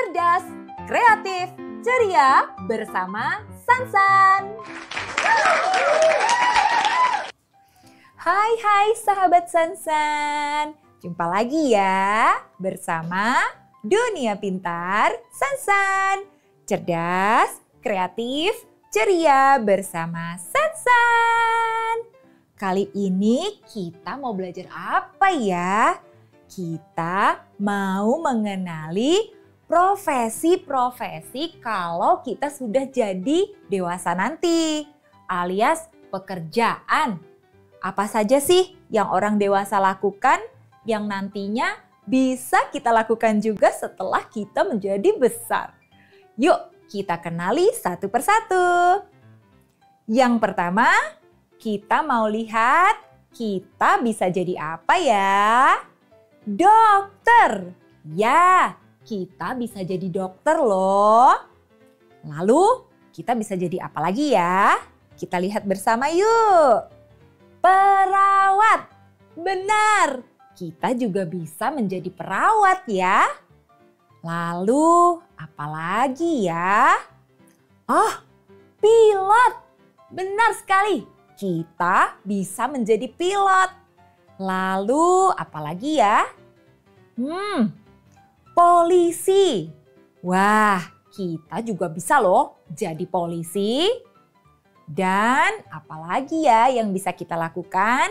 cerdas, kreatif, ceria bersama Sansan. Hai sahabat Sansan, jumpa lagi ya bersama Dunia Pintar Sansan. Cerdas, kreatif, ceria bersama Sansan. Kali ini kita mau belajar apa ya? Kita mau mengenali profesi-profesi kalau kita sudah jadi dewasa nanti, alias pekerjaan. Apa saja sih yang orang dewasa lakukan yang nantinya bisa kita lakukan juga setelah kita menjadi besar? Yuk kita kenali satu persatu. Yang pertama, kita mau lihat kita bisa jadi apa ya? Dokter. Ya, kita bisa jadi dokter loh. Lalu kita bisa jadi apa lagi ya? Kita lihat bersama yuk. Perawat. Benar, kita juga bisa menjadi perawat ya. Lalu apa lagi ya? Oh, pilot. Benar sekali, kita bisa menjadi pilot. Lalu apa lagi ya? Polisi. Wah, kita juga bisa loh jadi polisi. Dan apa lagi ya yang bisa kita lakukan?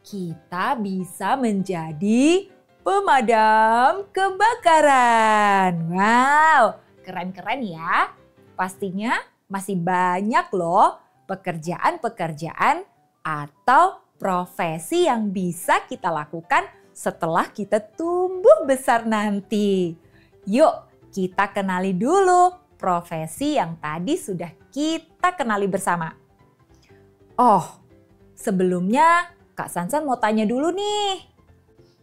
Kita bisa menjadi pemadam kebakaran. Wow, keren-keren ya. Pastinya masih banyak loh pekerjaan-pekerjaan atau profesi yang bisa kita lakukan setelah kita tumbuh besar nanti. Yuk kita kenali dulu profesi yang tadi sudah kita kenali bersama. Oh, sebelumnya Kak Sansan mau tanya dulu nih.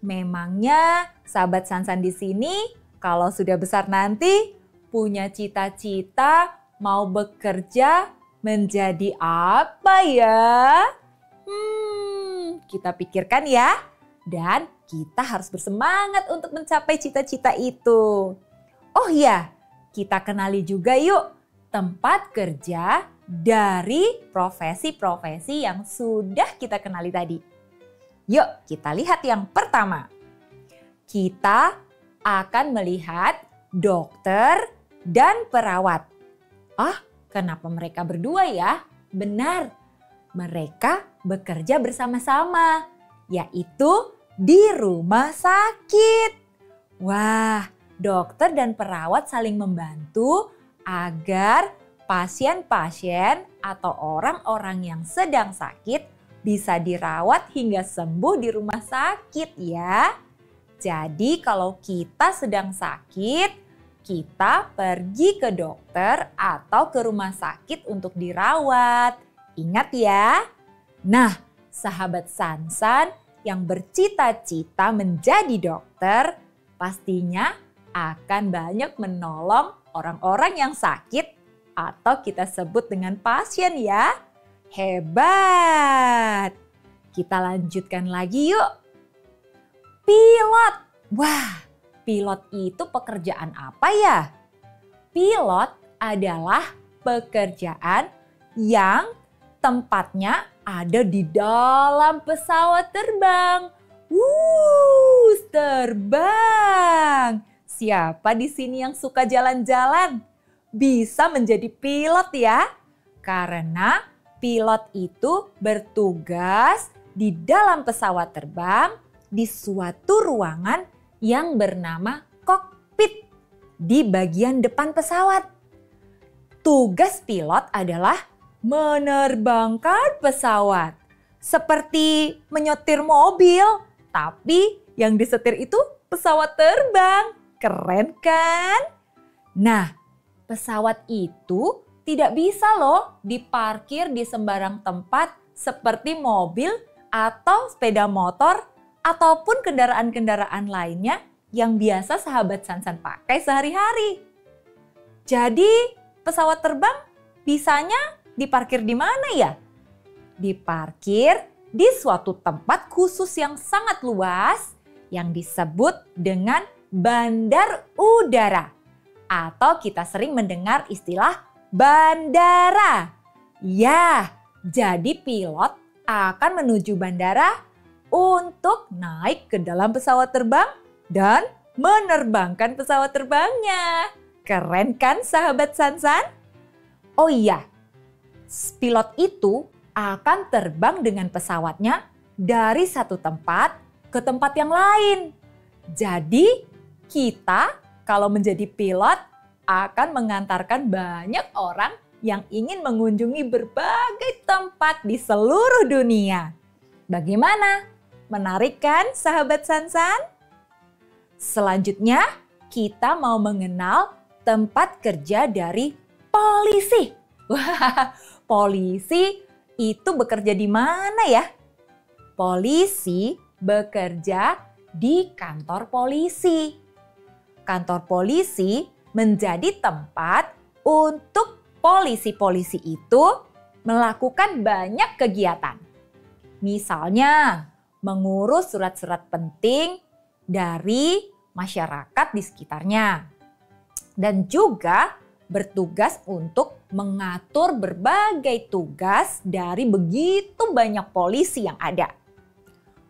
Memangnya sahabat Sansan di sini kalau sudah besar nanti punya cita-cita mau bekerja menjadi apa ya? Kita pikirkan ya. Dan kita harus bersemangat untuk mencapai cita-cita itu. Oh iya, kita kenali juga yuk tempat kerja dari profesi-profesi yang sudah kita kenali tadi. Yuk kita lihat yang pertama. Kita akan melihat dokter dan perawat. Kenapa mereka berdua ya? Benar, mereka bekerja bersama-sama, yaitu di rumah sakit. Wah, dokter dan perawat saling membantu agar pasien-pasien atau orang-orang yang sedang sakit bisa dirawat hingga sembuh di rumah sakit ya. Jadi kalau kita sedang sakit, kita pergi ke dokter atau ke rumah sakit untuk dirawat. Ingat ya. Nah, sahabat Sansan yang bercita-cita menjadi dokter pastinya akan banyak menolong orang-orang yang sakit atau kita sebut dengan pasien ya. Hebat. Kita lanjutkan lagi yuk. Pilot. Wah, pilot itu pekerjaan apa ya? Pilot adalah pekerjaan yang tempatnya ada di dalam pesawat terbang. Terbang. Siapa di sini yang suka jalan-jalan? Bisa menjadi pilot ya. Karena pilot itu bertugas di dalam pesawat terbang di suatu ruangan yang bernama kokpit di bagian depan pesawat. Tugas pilot adalah menerbangkan pesawat. Seperti menyetir mobil, tapi yang disetir itu pesawat terbang. Keren kan? Nah, pesawat itu tidak bisa loh diparkir di sembarang tempat seperti mobil atau sepeda motor ataupun kendaraan-kendaraan lainnya yang biasa sahabat Sansan pakai sehari-hari. Jadi pesawat terbang bisanya diparkir di mana ya? Diparkir di suatu tempat khusus yang sangat luas yang disebut dengan bandar udara Atau kita sering mendengar istilah bandara. Ya, jadi pilot akan menuju bandara untuk naik ke dalam pesawat terbang dan menerbangkan pesawat terbangnya. Keren kan sahabat Sansan? Oh iya, pilot itu akan terbang dengan pesawatnya dari satu tempat ke tempat yang lain. Jadi kita kalau menjadi pilot akan mengantarkan banyak orang yang ingin mengunjungi berbagai tempat di seluruh dunia. Bagaimana? Menarik kan sahabat Sansan? Selanjutnya kita mau mengenal tempat kerja dari polisi. Wah, polisi itu bekerja di mana ya? Polisi bekerja di kantor polisi. Kantor polisi menjadi tempat untuk polisi-polisi itu melakukan banyak kegiatan. Misalnya, mengurus surat-surat penting dari masyarakat di sekitarnya. Dan juga bertugas untuk mengatur berbagai tugas dari begitu banyak polisi yang ada.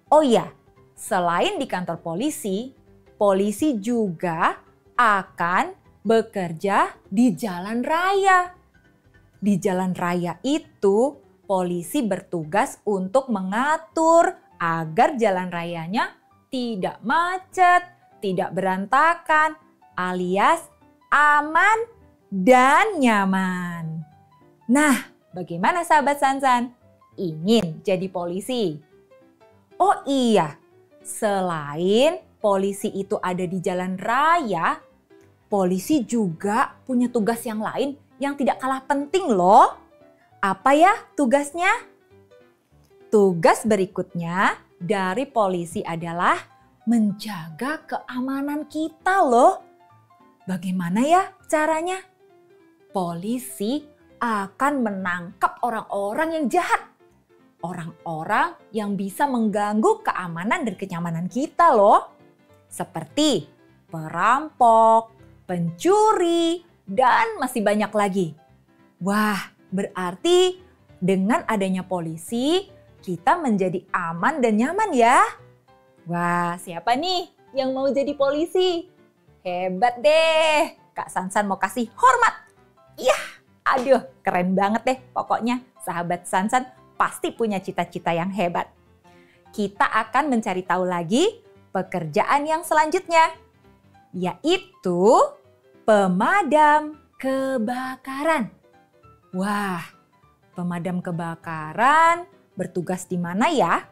Oh iya, selain di kantor polisi, polisi juga akan bekerja di jalan raya. Di jalan raya itu, polisi bertugas untuk mengatur agar jalan rayanya tidak macet, tidak berantakan, alias aman dan nyaman. Nah, bagaimana sahabat Sansan? Ingin jadi polisi? Oh iya, selain polisi itu ada di jalan raya, polisi juga punya tugas yang lain yang tidak kalah penting loh. Apa ya tugasnya? Tugas berikutnya dari polisi adalah menjaga keamanan kita loh. Bagaimana ya caranya? Polisi akan menangkap orang-orang yang jahat. Orang-orang yang bisa mengganggu keamanan dan kenyamanan kita loh. Seperti perampok, pencuri, dan masih banyak lagi. Wah, berarti dengan adanya polisi, kita menjadi aman dan nyaman ya. Wah, siapa nih yang mau jadi polisi? Hebat deh. Kak Sansan mau kasih hormat. Yah, aduh keren banget deh pokoknya. Sahabat Sansan pasti punya cita-cita yang hebat. Kita akan mencari tahu lagi pekerjaan yang selanjutnya, yaitu pemadam kebakaran. Wah, pemadam kebakaran bertugas di mana ya?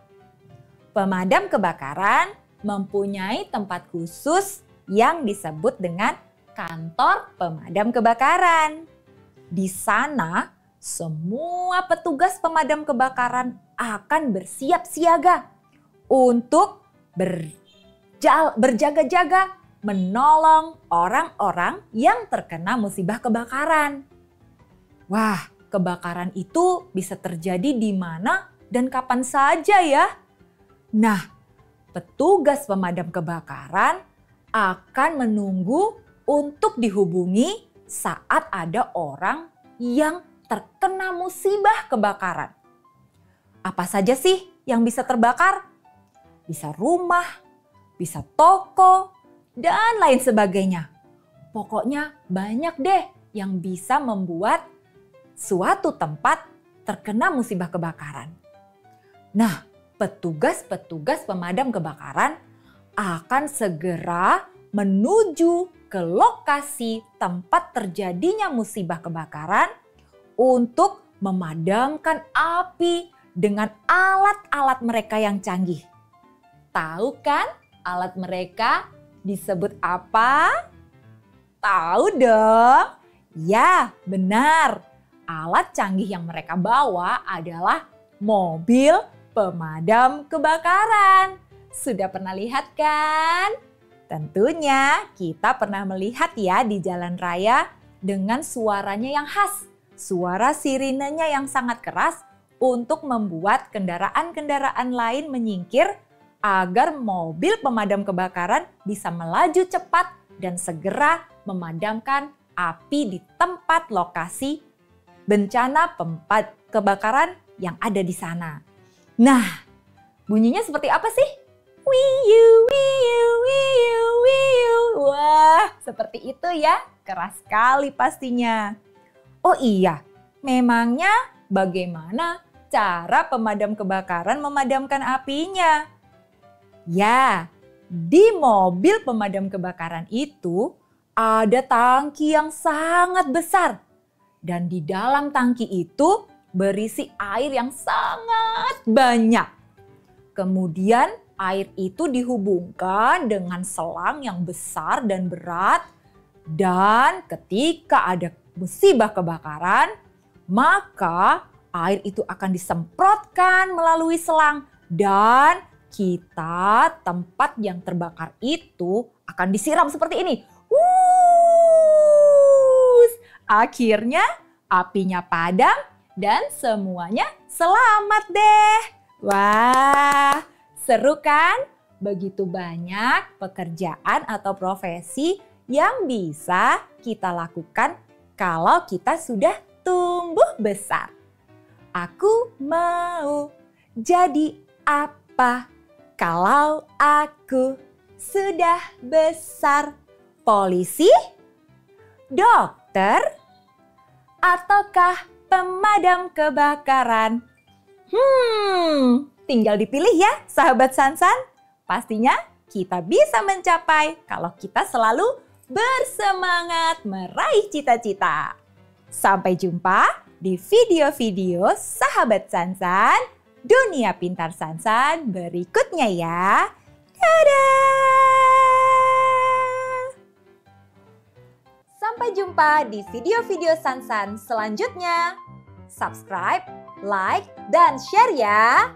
Pemadam kebakaran mempunyai tempat khusus yang disebut dengan kantor pemadam kebakaran. Di sana, semua petugas pemadam kebakaran akan bersiap siaga untuk berjaga-jaga menolong orang-orang yang terkena musibah kebakaran. Wah, kebakaran itu bisa terjadi di mana dan kapan saja ya. Nah, petugas pemadam kebakaran akan menunggu untuk dihubungi saat ada orang yang terkena musibah kebakaran. Apa saja sih yang bisa terbakar? Bisa rumah, bisa toko, dan lain sebagainya. Pokoknya banyak deh yang bisa membuat suatu tempat terkena musibah kebakaran. Nah, petugas-petugas pemadam kebakaran akan segera menuju ke lokasi tempat terjadinya musibah kebakaran untuk memadamkan api dengan alat-alat mereka yang canggih. Tahu kan alat mereka disebut apa? Tahu dong? Ya, benar. Alat canggih yang mereka bawa adalah mobil pemadam kebakaran. Sudah pernah lihat kan? Tentunya kita pernah melihat ya di jalan raya dengan suaranya yang khas. Suara sirinenya yang sangat keras untuk membuat kendaraan-kendaraan lain menyingkir agar mobil pemadam kebakaran bisa melaju cepat dan segera memadamkan api di tempat lokasi bencana kebakaran yang ada di sana. Nah, bunyinya seperti apa sih? Wiu, wiu, wiu, wiu. Wah, seperti itu ya. Keras sekali pastinya. Oh iya, memangnya bagaimana cara pemadam kebakaran memadamkan apinya? Ya, di mobil pemadam kebakaran itu ada tangki yang sangat besar. Dan di dalam tangki itu berisi air yang sangat banyak. Kemudian air itu dihubungkan dengan selang yang besar dan berat. Dan ketika ada musibah kebakaran, maka air itu akan disemprotkan melalui selang. Dan tempat yang terbakar itu akan disiram seperti ini. Akhirnya apinya padam dan semuanya selamat deh. Wah, seru kan? Begitu banyak pekerjaan atau profesi yang bisa kita lakukan kalau kita sudah tumbuh besar. Aku mau jadi apa kalau aku sudah besar? Polisi? Dokter? Ataukah pemadam kebakaran? Tinggal dipilih ya sahabat Sansan. Pastinya kita bisa mencapai kalau kita selalu bersemangat meraih cita-cita. Sampai jumpa di video-video sahabat Sansan, Dunia Pintar Sansan berikutnya ya. Dadah! Sampai jumpa di video-video Sansan selanjutnya. Subscribe, like, dan share ya.